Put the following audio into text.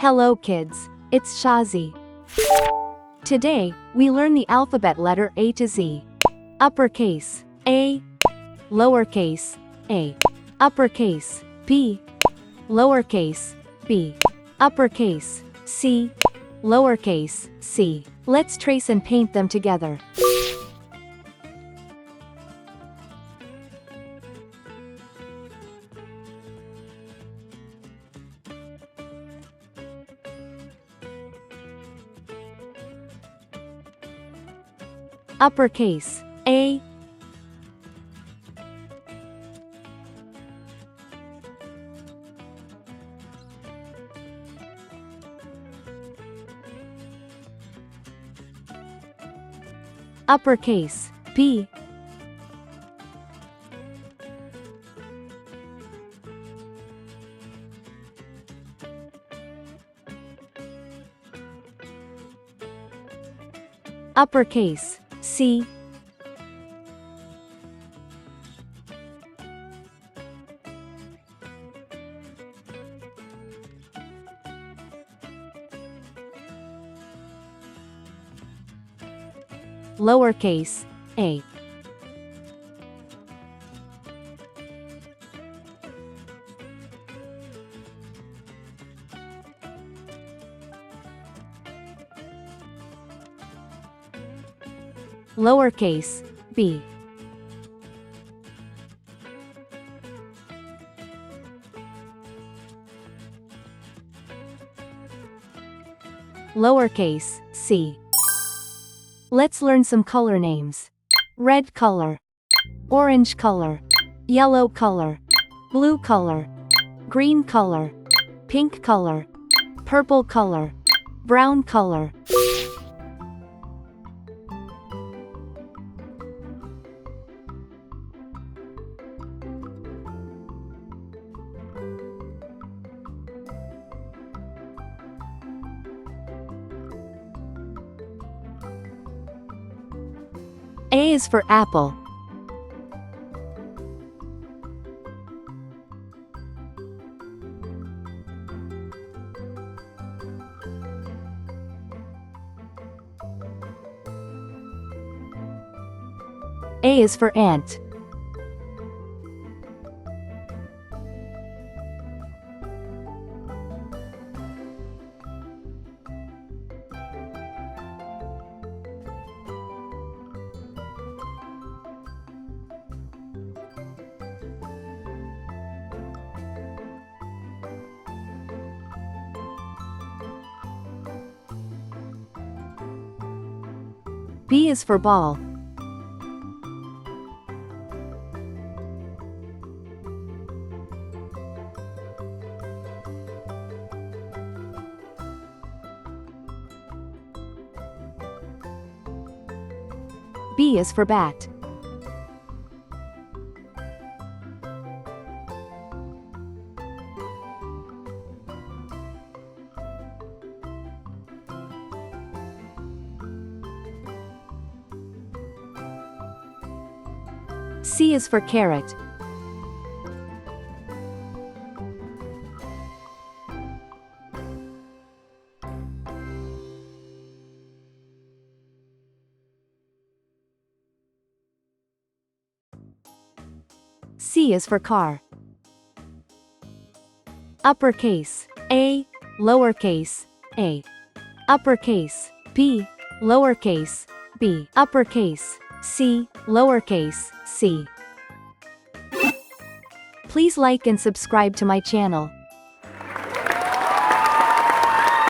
Hello kids, it's Shazi. Today, we learn the alphabet letter A to Z. Uppercase, A. Lowercase, A. Uppercase, B. Lowercase, B. Uppercase, C. Lowercase, C. Let's trace and paint them together. Uppercase, A. Uppercase, B. Uppercase, C. Lowercase, A. Lowercase, B. Lowercase, C. Let's learn some color names. Red color, orange color, yellow color, blue color, green color, pink color, purple color, brown color. A is for apple. A is for ant. B is for ball. B is for bat. C is for carrot. C is for car. Uppercase, A. Lowercase, A. Uppercase, B. Lowercase, B. Uppercase, C. Lowercase, C. Please like and subscribe to my channel.